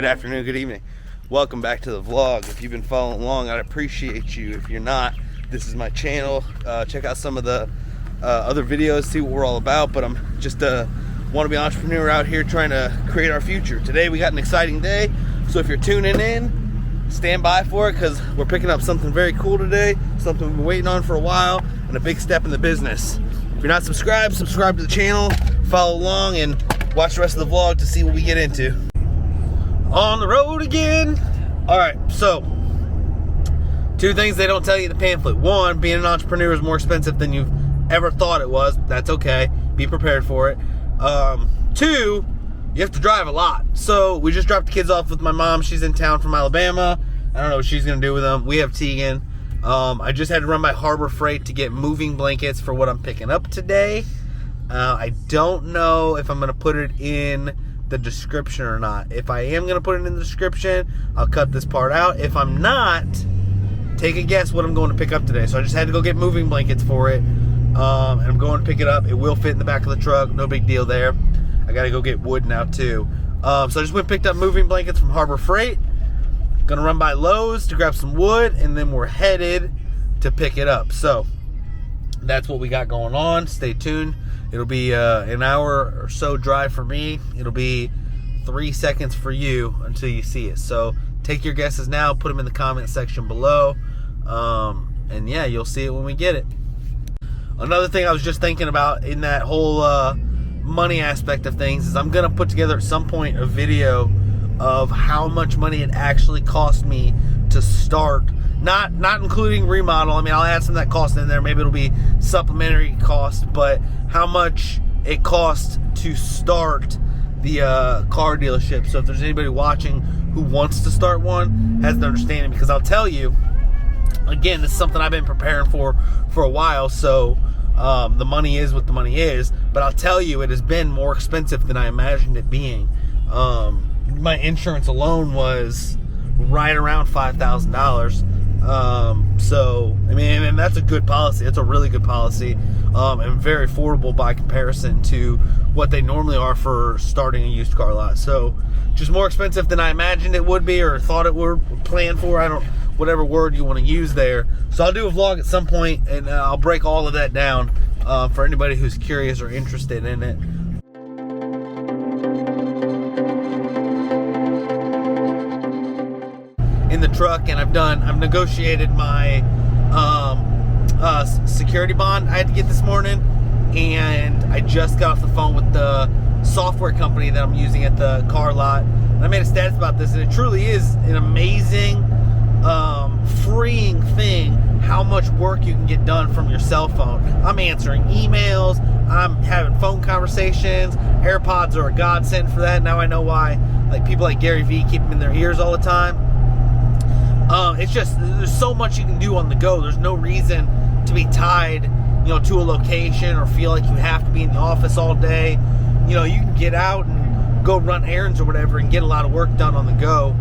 Good afternoon, good evening. Welcome back to the vlog. If you've been following along, I'd appreciate you. If you're not, this is my channel. Check out some of the other videos, see what we're all about. But I'm just a wannabe entrepreneur out here trying to create our future. Today we got an exciting day, so if you're tuning in, stand by for it, because we're picking up something very cool today, something we've been waiting on for a while, and a big step in the business. If you're not subscribed, subscribe to the channel, follow along, and watch the rest of the vlog to see what we get into. On the road again. All right, so two things they don't tell you in the pamphlet. One, being an entrepreneur is more expensive than you've ever thought it was. That's okay. Be prepared for it. Two, you have to drive a lot. So we just dropped the kids off with my mom. She's in town from Alabama. I don't know what she's gonna do with them. We have Tegan. I just had to run by Harbor Freight to get moving blankets for what I'm picking up today. I don't know if I'm gonna put it in the description or not. If I am gonna put it in the description, I'll cut this part out. If I'm not, take a guess what I'm going to pick up today. So I just had to go get moving blankets for it, and I'm going to pick it up. It will fit in the back of the truck, no big deal there. I gotta go get wood now too. So I just went and picked up moving blankets from Harbor Freight. Gonna run by Lowe's to grab some wood, and then we're headed to pick it up. So that's what we got going on. Stay tuned. It'll be an hour or so drive for me. It'll be 3 seconds for you until you see it. So take your guesses now. Put them in the comment section below. And yeah, you'll see it when we get it. Another thing I was just thinking about in that whole money aspect of things is I'm going to put together at some point a video of how much money it actually cost me to start. Not including remodel. I mean, I'll add some of that cost in there. Maybe it'll be supplementary cost, but how much it costs to start the car dealership. So if there's anybody watching who wants to start one, has an understanding, because I'll tell you, again, this is something I've been preparing for a while. So the money is what the money is, but I'll tell you, it has been more expensive than I imagined it being. My insurance alone was right around $5,000. So I mean, and that's a good policy. That's a really good policy, and very affordable by comparison to what they normally are for starting a used car lot. So just more expensive than I imagined it would be, or thought it would, plan for. I don't, whatever word you want to use there. So I'll do a vlog at some point, and I'll break all of that down for anybody who's curious or interested in it. In the truck, and I've negotiated my security bond I had to get this morning, and I just got off the phone with the software company that I'm using at the car lot, and I made a status about this, and it truly is an amazing freeing thing how much work you can get done from your cell phone. I'm answering emails, I'm having phone conversations. AirPods are a godsend for that. Now I know why, like, people like Gary Vee keep them in their ears all the time. It's just, there's so much you can do on the go. There's no reason to be tied, to a location, or feel like you have to be in the office all day. You can get out and go run errands or whatever and get a lot of work done on the go.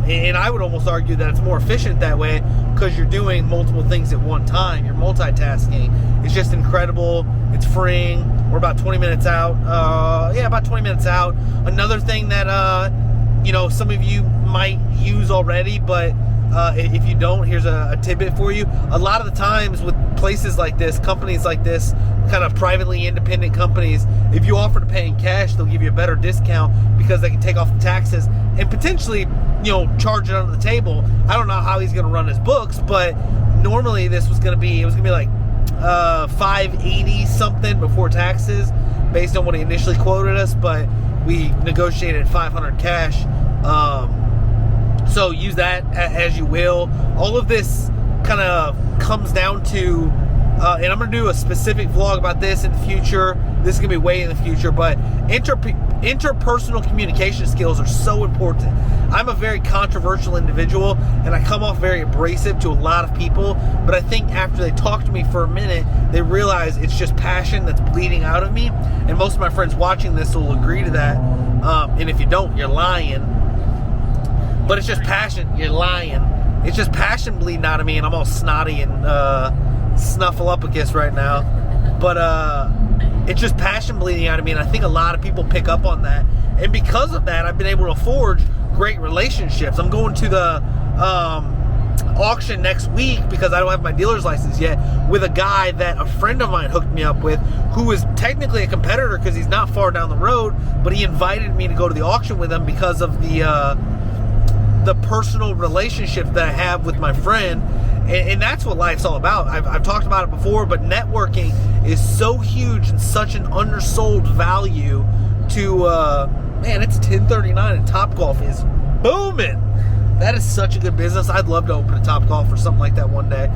And I would almost argue that it's more efficient that way, because you're doing multiple things at one time. You're multitasking. It's just incredible. It's freeing. We're about 20 minutes out. About 20 minutes out. Another thing that, some of you might use already, but if you don't, here's a tidbit for you. A lot of the times with places like this, companies like this, kind of privately independent companies, if you offer to pay in cash, they'll give you a better discount because they can take off the taxes and potentially, charge it under the table. I don't know how he's going to run his books, but normally this was going to be, like $580 something before taxes, based on what he initially quoted us, but we negotiated $500 cash. So use that as you will. All of this kind of comes down to, and I'm going to do a specific vlog about this in the future. This is going to be way in the future, but interpersonal communication skills are so important. I'm a very controversial individual, and I come off very abrasive to a lot of people, but I think after they talk to me for a minute, they realize it's just passion that's bleeding out of me, and most of my friends watching this will agree to that, and if you don't, you're lying. But it's just passion. You're lying. It's just passion bleeding out of me, and I'm all snotty and snuffleupagus right now. But it's just passion bleeding out of me, and I think a lot of people pick up on that. And because of that, I've been able to forge great relationships. I'm going to the auction next week because I don't have my dealer's license yet, with a guy that a friend of mine hooked me up with, who is technically a competitor because he's not far down the road, but he invited me to go to the auction with him because of the personal relationship that I have with my friend. And that's what life's all about. I've talked about it before, but networking is so huge and such an undersold value to, man, it's 1039 and Topgolf is booming. That is such a good business. I'd love to open a Topgolf or something like that one day.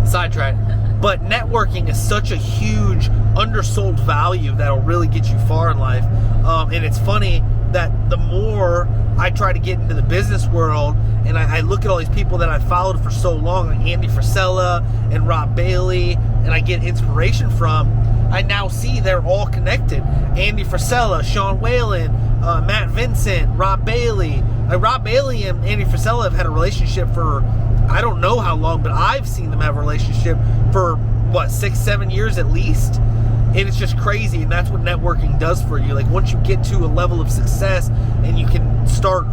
Sidetrack. But networking is such a huge undersold value that'll really get you far in life. And it's funny that the more I try to get into the business world and I look at all these people that I followed for so long, like Andy Frisella and Rob Bailey, and I get inspiration from, I now see they're all connected. Andy Frisella, Sean Whalen, Matt Vincent, Rob Bailey. Rob Bailey and Andy Frisella have had a relationship for I don't know how long, but I've seen them have a relationship for, 6-7 years at least. And it's just crazy, and that's what networking does for you. Like, once you get to a level of success and you can start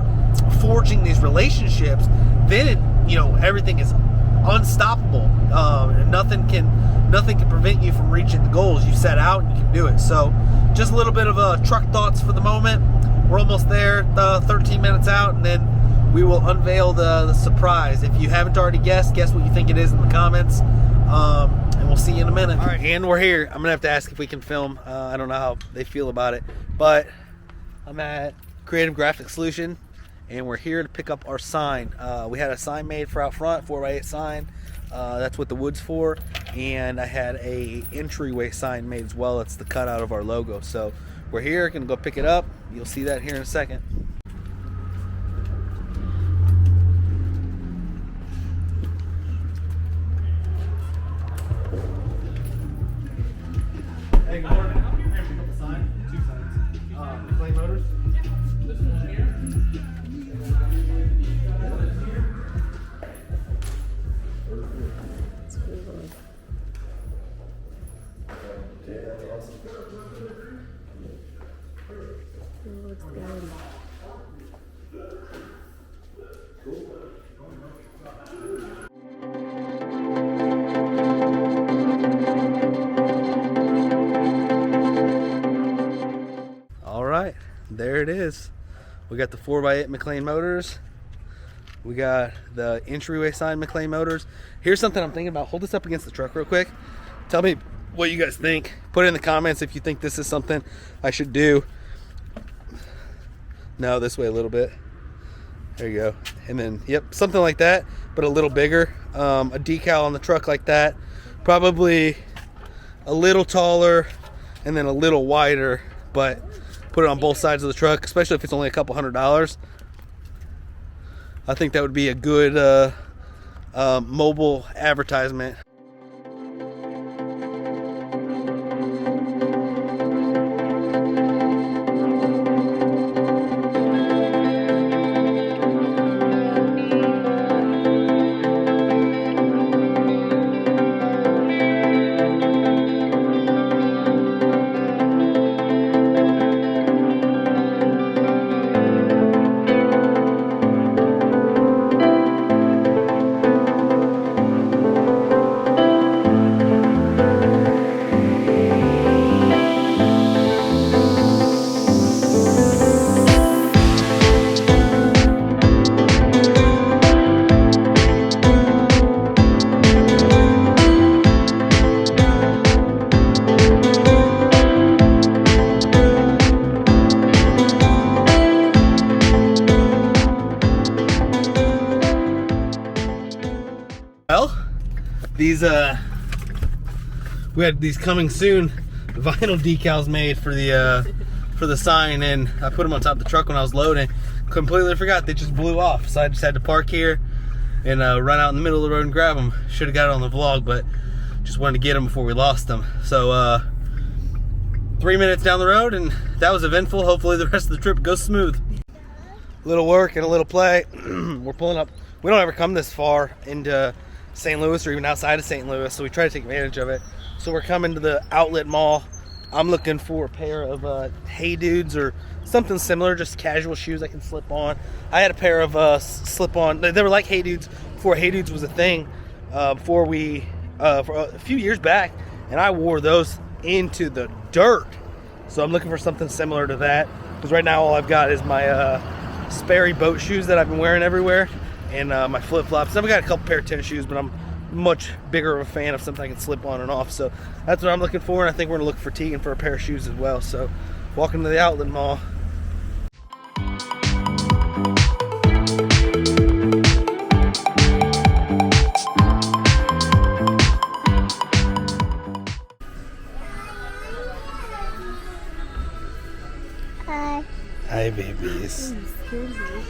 forging these relationships, then everything is unstoppable. And nothing can prevent you from reaching the goals you set out, and you can do it. So, just a little bit of truck thoughts for the moment. We're almost there, 13 minutes out, and then we will unveil the surprise. If you haven't already guessed, guess what you think it is in the comments. And we'll see you in a minute. All right, and we're here. I'm gonna have to ask if we can film. I don't know how they feel about it, but I'm at Creative Graphic Solution, and we're here to pick up our sign. We had a sign made for out front, 4x8 sign. That's what the wood's for. And I had a entryway sign made as well. It's the cutout of our logo. So we're here, gonna go pick it up. You'll see that here in a second. Hey, good morning. I'm here to pick up a sign. 2 signs. McLean Motors. This one here. All right, there it is. We got the 4x8 McLean Motors. We got the entryway sign McLean Motors. Here's something I'm thinking about. Hold this up against the truck real quick. Tell me what you guys think. Put it in the comments if you think this is something I should do. No, this way a little bit. There you go. And then, yep, something like that, but a little bigger. A decal on the truck like that. Probably a little taller and then a little wider, but put it on both sides of the truck, especially if it's only a couple $100. I think that would be a good mobile advertisement. Well, these we had these coming soon vinyl decals made for the sign, and I put them on top of the truck when I was loading. Completely forgot they just blew off, so I just had to park here and run out in the middle of the road and grab them. Should have got it on the vlog, but just wanted to get them before we lost them. So 3 minutes down the road, and that was eventful. Hopefully the rest of the trip goes smooth. Little work and a little play. We're pulling up. We don't ever come this far into St. Louis or even outside of St. Louis, so we try to take advantage of it. So we're coming to the outlet mall I'm looking for a pair of Hey Dudes or something similar, just casual shoes I can slip on. I had a pair of slip-on. They were like Hey Dudes before Hey Dudes was a thing. For a few years back, and I wore those into the dirt. So I'm looking for something similar to that, because right now all I've got is my Sperry boat shoes that I've been wearing everywhere, and my flip-flops. I've got a couple pair of tennis shoes, but I'm much bigger of a fan of something I can slip on and off. So that's what I'm looking for, and I think we're gonna look for Tegan for a pair of shoes as well. So welcome to the outlet mall. Hi, babies. Excuse me.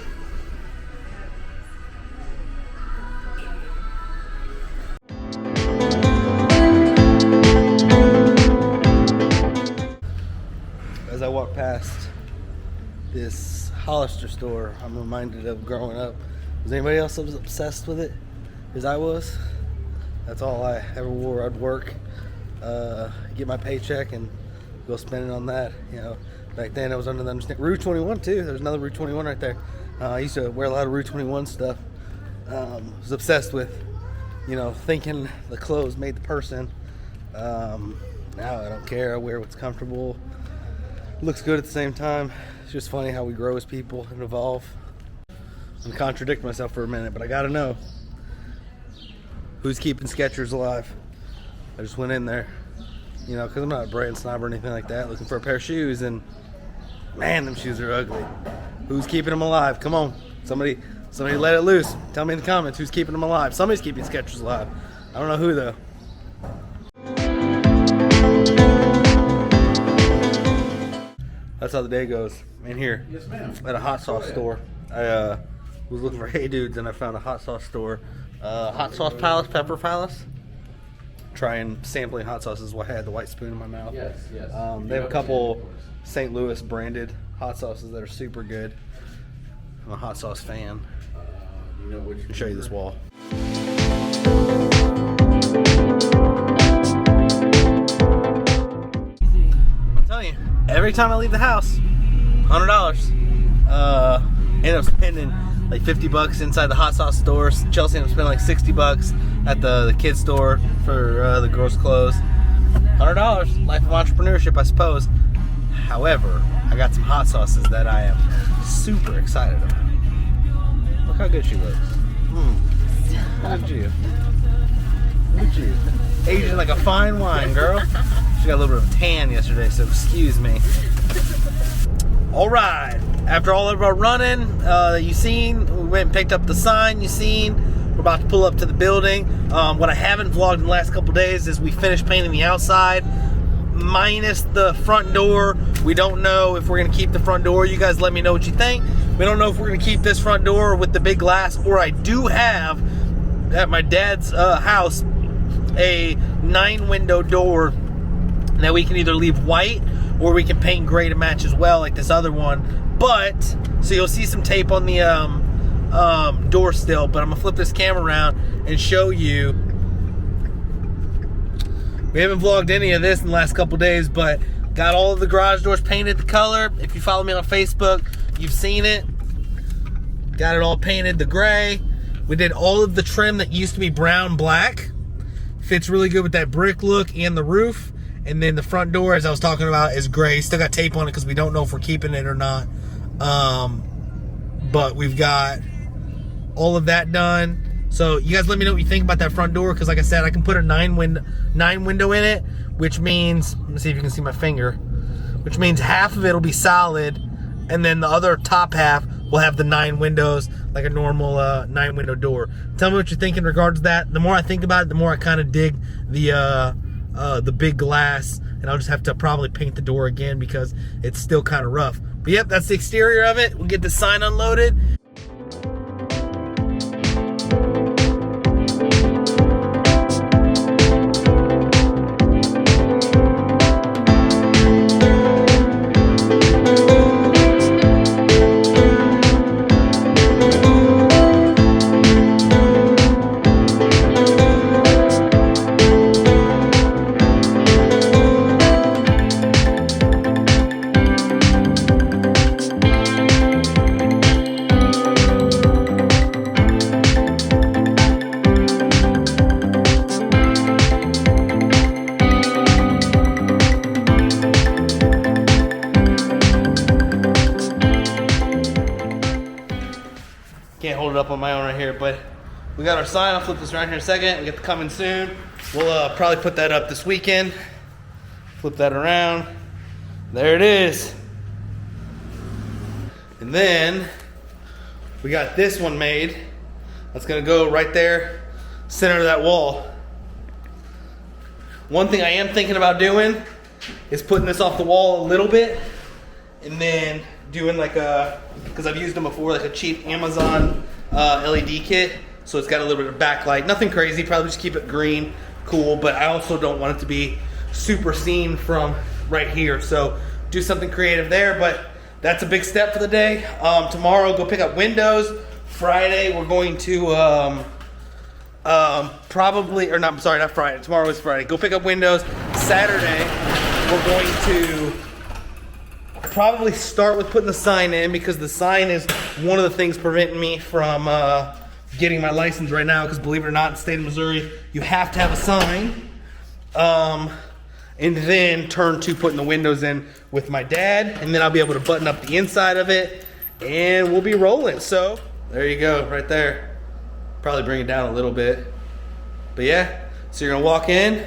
As I walk past this Hollister store, I'm reminded of growing up. Was anybody else as obsessed with it as I was? That's all I ever wore. I'd work, get my paycheck, and go spend it on that. You know, back then I was under the understanding. Rue 21 too. There's another Rue 21 right there. I used to wear a lot of Rue 21 stuff. Was obsessed with, you know, thinking the clothes made the person. Now I don't care. I wear what's comfortable. Looks good at the same time. It's just funny how we grow as people and evolve. I'm gonna contradict myself for a minute, but I gotta know who's keeping Skechers alive. I just went in there, you know, because I'm not a brand snob or anything like that, looking for a pair of shoes, and man, them shoes are ugly. Who's keeping them alive? Come on, somebody let it loose. Tell me in the comments who's keeping them alive. Somebody's keeping Skechers alive. I don't know who though. That's how the day goes. In here, yes, ma'am. At a hot sauce store. I was looking for Hey Dudes, and I found a hot sauce store. Hot Sauce Palace, Pepper Palace. Trying sampling hot sauces while I had the white spoon in my mouth. Yes. They have a couple St. Louis branded hot sauces that are super good. I'm a hot sauce fan. You know which? I'll show you this wall. I'm telling you, every time I leave the house, $100. End up spending like $50 inside the hot sauce stores. Chelsea ended up spending like $60 at the kids store for the girls' clothes. $100, life of entrepreneurship, I suppose. However, I got some hot sauces that I am super excited about. Look how good she looks. Look at you. Look at you. Aging like a fine wine, girl. She got a little bit of a tan yesterday, so excuse me. All right. After all of our running that you seen, we went and picked up the sign you seen. We're about to pull up to the building. What I haven't vlogged in the last couple days is we finished painting the outside, minus the front door. We don't know if we're going to keep the front door. You guys let me know what you think. We don't know if we're going to keep this front door with the big glass, or I do have, at my dad's house, a 9-window door that we can either leave white or we can paint gray to match as well, like this other one. But, so you'll see some tape on the door still, but I'm going to flip this camera around and show you. We haven't vlogged any of this in the last couple days, but got all of the garage doors painted the color. If you follow me on Facebook, you've seen it. Got it all painted the gray. We did all of the trim that used to be brown black. Fits really good with that brick look and the roof. And then the front door, as I was talking about, is gray. Still got tape on it because we don't know if we're keeping it or not. But we've got all of that done. So you guys let me know what you think about that front door, because like I said, I can put a 9 window in it, which means, let me see if you can see my finger, which means half of it will be solid, and then the other top half will have the 9 windows like a normal 9-window door. Tell me what you think in regards to that. The more I think about it, the more I kind of dig the big glass, and I'll just have to probably paint the door again because it's still kind of rough. But yep, that's the exterior of it. We'll get the sign unloaded. up on my own right here. But we got our sign. I'll flip this around here in a second. We got the coming soon. We'll probably put that up this weekend. Flip that around. There it is. And then we got this one made. That's gonna go right there, center of that wall. One thing I am thinking about doing is putting this off the wall a little bit and then doing like a, because I've used them before, like a cheap Amazon LED kit. So it's got a little bit of backlight. Nothing crazy, probably just keep it green, cool, but I also don't want it to be super seen from right here. So do something creative there, but that's a big step for the day. Tomorrow, go pick up windows. Friday, we're going to probably, or not, I'm sorry, not Friday. Tomorrow is Friday. Go pick up windows. Saturday, we're going to probably start with putting the sign in, because the sign is one of the things preventing me from getting my license right now, because believe it or not, in the state of Missouri, you have to have a sign. And then turn to putting the windows in with my dad, and then I'll be able to button up the inside of it, and we'll be rolling. So there you go, right there. Probably bring it down a little bit, but yeah. So you're gonna walk in,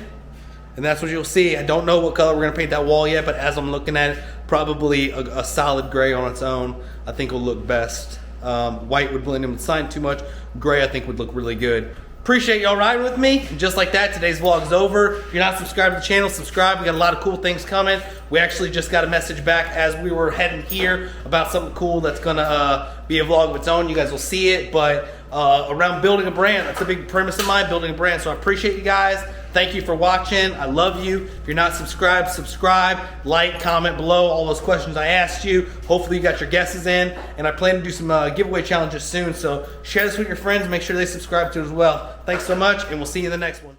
and that's what you'll see. I don't know what color we're gonna paint that wall yet, but as I'm looking at it, probably a solid gray on its own I think will look best. White would blend in with the sign too much. Gray I think would look really good. Appreciate y'all riding with me. And just like that, today's vlog is over. If you're not subscribed to the channel, subscribe. We got a lot of cool things coming. We actually just got a message back as we were heading here about something cool that's gonna be a vlog of its own. You guys will see it, but around building a brand. That's a big premise of mine, building a brand. So I appreciate you guys. Thank you for watching. I love you. If you're not subscribed, subscribe, like, comment below all those questions I asked you. Hopefully you got your guesses in, and I plan to do some giveaway challenges soon. So share this with your friends. Make sure they subscribe to it as well. Thanks so much, and we'll see you in the next one.